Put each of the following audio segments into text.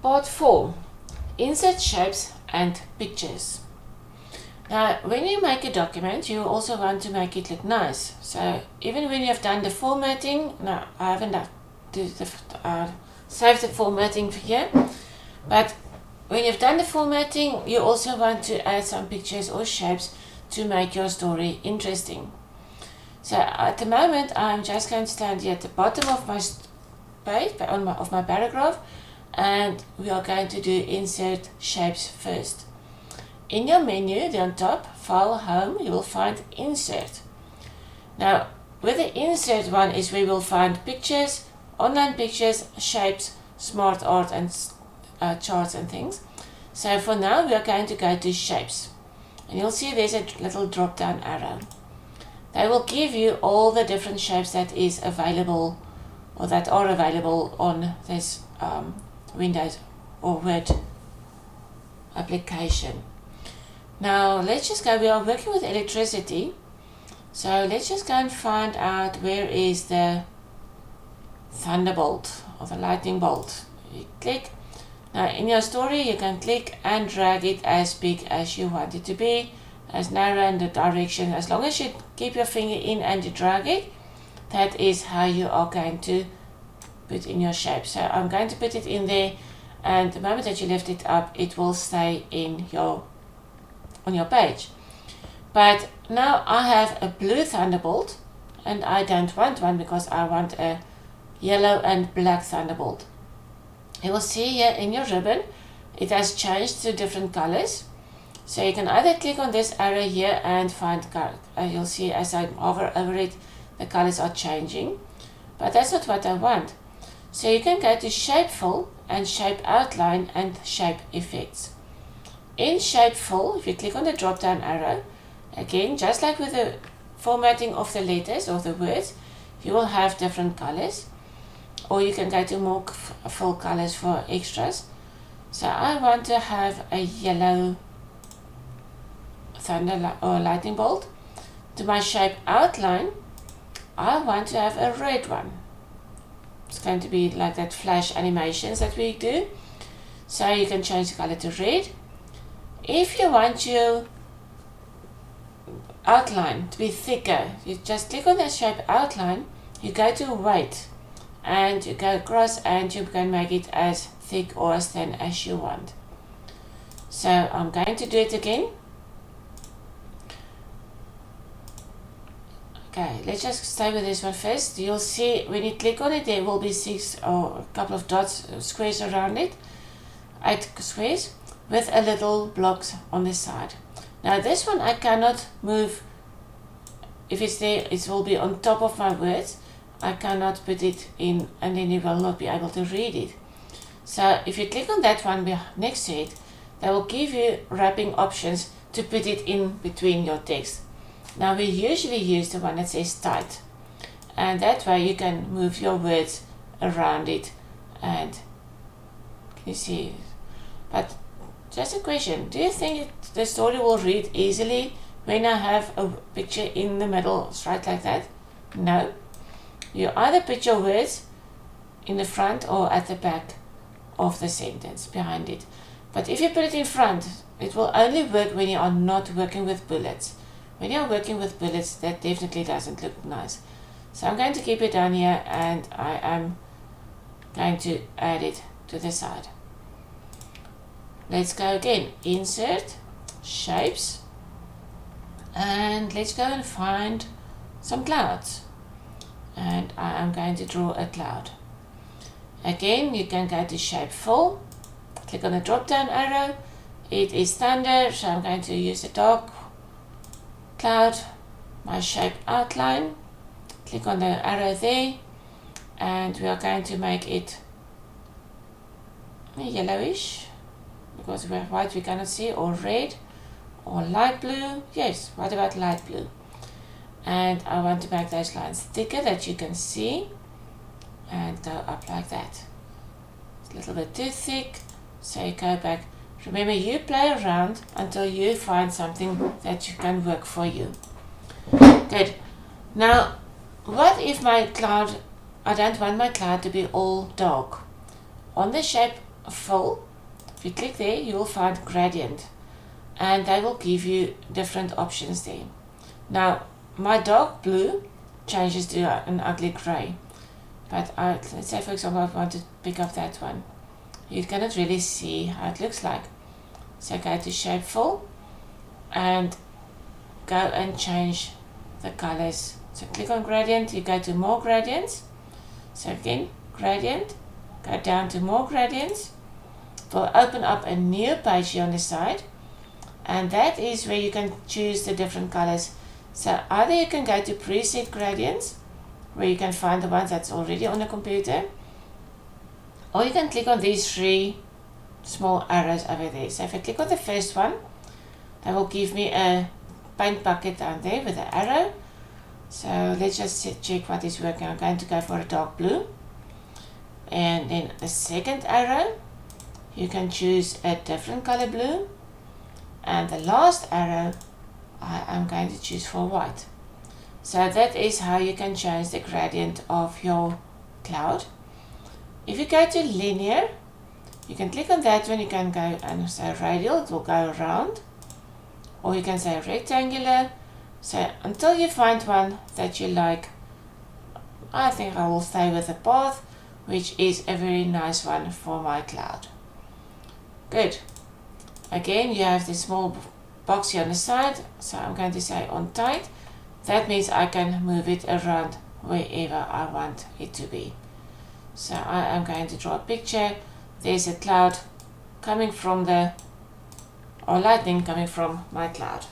Part 4. Insert shapes and pictures. Now, when you make a document, you also want to make it look nice. So, even when you have done the formatting, now I haven't saved the formatting for here, but when you've done the formatting, you also want to add some pictures or shapes to make your story interesting. So, at the moment, I'm just going to stand here at the bottom of my page, of my paragraph, and we are going to do insert shapes first. In your menu, on top, File, Home, you will find Insert. Now, with the Insert one is where we'll find pictures, online pictures, shapes, smart art, and charts and things. So for now, we are going to go to Shapes. And you'll see there's a little drop-down arrow. They will give you all the different shapes that is available or that are available on this Windows or Word application. Now let's just go, we are working with electricity, so let's just go and find out where is the thunderbolt or the lightning bolt. You click. Now in your story you can click and drag it as big as you want it to be, as narrow in the direction. As long as you keep your finger in and you drag it, that is how you are going to put in your shape. So I'm going to put it in there, and the moment that you lift it up, it will stay in on your page. But now I have a blue thunderbolt, and I don't want one because I want a yellow and black thunderbolt. You will see here in your ribbon it has changed to different colors. So you can either click on this arrow here and find you'll see as I hover over it, the colors are changing, but that's not what I want. So you can go to Shape Fill and Shape Outline and Shape Effects. In Shape Fill, if you click on the drop down arrow, again just like with the formatting of the letters or the words, you will have different colors, or you can go to more full colors for extras. So I want to have a yellow thunder or lightning bolt. To my shape outline, I want to have a red one. It's going to be like that flash animations that we do. So you can change the color to red. If you want your outline to be thicker, you just click on the shape outline, you go to weight, and you go across and you can make it as thick or as thin as you want. So I'm going to do it again. Okay, let's just stay with this one first. You'll see when you click on it, there will be 6 or a couple of dots, squares around it, 8 squares with a little blocks on the side. Now this one I cannot move. If it's there, it will be on top of my words. I cannot put it in, and then you will not be able to read it. So if you click on that one next to it, they will give you wrapping options to put it in between your text. Now we usually use the one that says tight, and that way you can move your words around it. And can you see? But just a question, do you think the story will read easily when I have a picture in the middle straight like that? No. You either put your words in the front or at the back of the sentence behind it. But if you put it in front, it will only work when you are not working with bullets. When you're working with bullets, that definitely doesn't look nice. So I'm going to keep it down here, and I am going to add it to the side. Let's go again. Insert, Shapes, and let's go and find some clouds. And I am going to draw a cloud. Again, you can go to Shape Fill, click on the drop down arrow. It is thunder, so I'm going to use a dark cloud. My shape outline, click on the arrow there, and we are going to make it yellowish, because we have white we cannot see, or red, or light blue. Yes, what about light blue? And I want to make those lines thicker that you can see, and go up like that. It's a little bit too thick, so you go back. Remember, you play around until you find something that you can work for you. Good. Now, what if my cloud, I don't want my cloud to be all dark. On the shape fill, if you click there, you will find gradient, and they will give you different options there. Now my dark blue changes to an ugly grey, but let's say for example I want to pick up that one. You cannot really see how it looks like, so go to shape fill and go and change the colors. So click on gradient, you go to more gradients. So again, gradient, go down to more gradients. It will open up a new page here on the side, and that is where you can choose the different colors. So either you can go to preset gradients, where you can find the ones that's already on the computer, or you can click on these three small arrows over there. So if I click on the first one, that will give me a paint bucket down there with an arrow. So let's just check what is working. I'm going to go for a dark blue, and then the second arrow you can choose a different color blue, and the last arrow I am going to choose for white. So that is how you can change the gradient of your cloud. If you go to linear, you can click on that one. You can go and say radial, it will go around, or you can say rectangular. So until you find one that you like. I think I will stay with the path, which is a very nice one for my cloud. Good. Again, you have this small box here on the side, so I'm going to say on tight. That means I can move it around wherever I want it to be. So I am going to draw a picture. There's a cloud coming from or lightning coming from my cloud.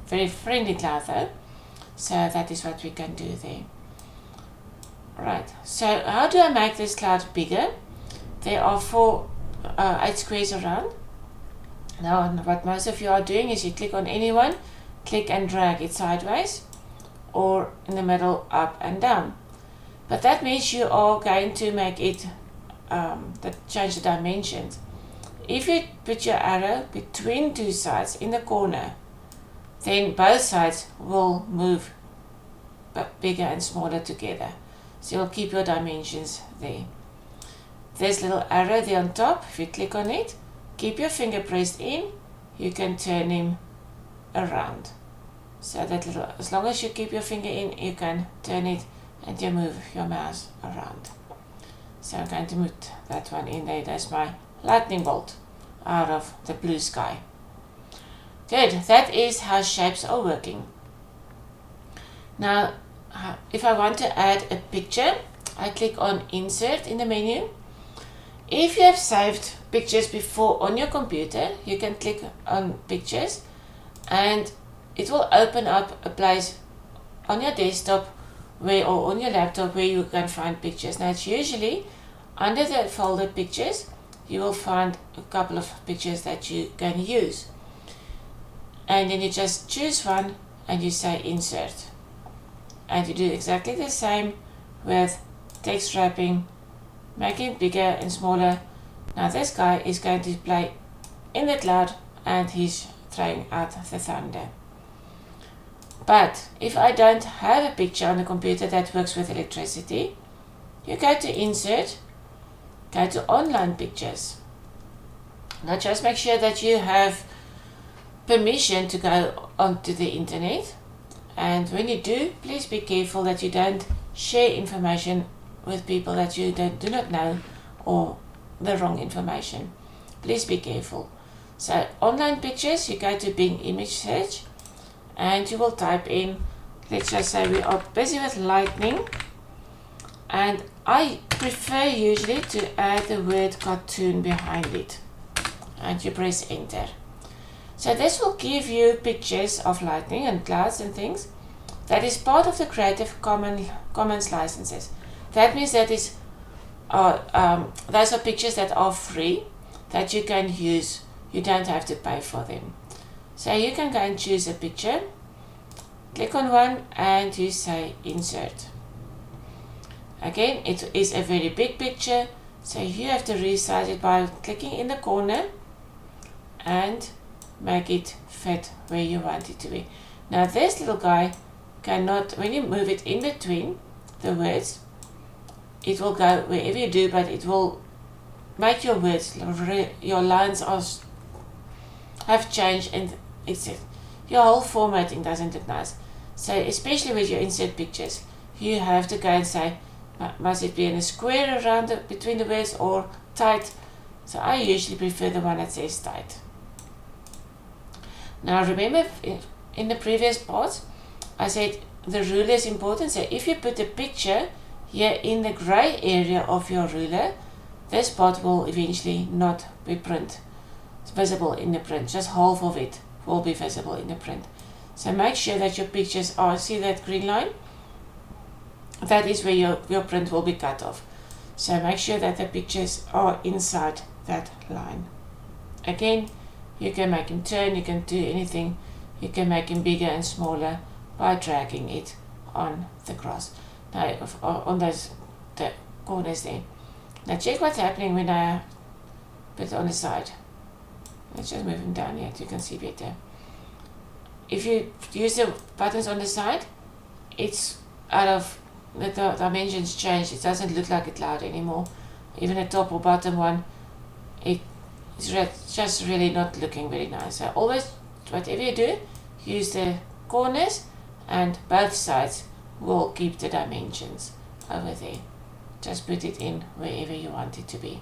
Very friendly cloud though. So that is what we can do there. Right, so how do I make this cloud bigger? There are 8 squares around. Now what most of you are doing is you click on any one, click and drag it sideways, or in the middle, up and down. But that means you are going to make it, change the dimensions. If you put your arrow between two sides in the corner, then both sides will move bigger and smaller together. So you'll keep your dimensions there. There's a little arrow there on top. If you click on it, keep your finger pressed in, you can turn him around. So that little, as long as you keep your finger in, you can turn it and you move your mouse around. So I'm going to put that one in there. That's my lightning bolt out of the blue sky. Good, that is how shapes are working. Now, if I want to add a picture, I click on Insert in the menu. If you have saved pictures before on your computer, you can click on Pictures, and it will open up a place on your desktop or on your laptop where you can find pictures. Now, it's usually under the folder Pictures, you will find a couple of pictures that you can use. And then you just choose one and you say Insert. And you do exactly the same with text wrapping, making it bigger and smaller. Now this guy is going to play in the cloud and he's throwing out the thunder. But if I don't have a picture on the computer that works with electricity, you go to Insert, go to Online Pictures. Now just make sure that you have permission to go onto the internet, and when you do, please be careful that you don't share information with people that you do not know, or the wrong information. Please be careful. So Online Pictures, you go to Bing Image Search and you will type in, let's just say we are busy with lightning, and I prefer usually to add the word cartoon behind it, and you press enter. So this will give you pictures of lightning and clouds and things. That is part of the Creative Commons licenses. That means that is those are pictures that are free, that you can use. You don't have to pay for them. So you can go and choose a picture, click on one, and you say Insert. Again, it is a very big picture, so you have to resize it by clicking in the corner and make it fit where you want it to be. Now this little guy cannot, when you move it in between the words, it will go wherever you do, but it will make your words, your lines have changed, and your whole formatting doesn't look nice. So especially with your insert pictures, you have to go and say, must it be in a square around between the words or tight? So I usually prefer the one that says tight. Now remember, in the previous part, I said the ruler is important. So if you put a picture here in the gray area of your ruler, this part will eventually not be visible in the print. Just half of it will be visible in the print. So make sure that your pictures are, see that green line? That is where your print will be cut off. So make sure that the pictures are inside that line. Again, you can make them turn, you can do anything. You can make them bigger and smaller by dragging it on the cross. Now, on the corners there. Now check what's happening when I put it on the side. Let's just move them down here so you can see better. If you use the buttons on the side, it's out of the dimensions change. It doesn't look like a cloud anymore. Even the top or bottom one, it's just really not looking very nice. So always, whatever you do, use the corners, and both sides will keep the dimensions over there. Just put it in wherever you want it to be.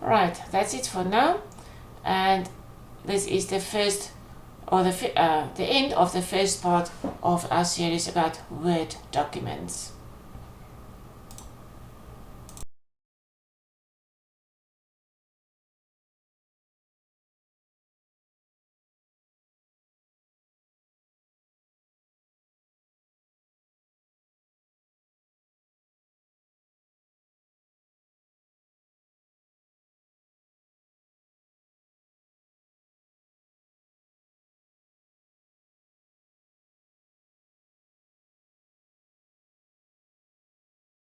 Right, that's it for now, and this is the first, or the end of the first part of our series about Word documents.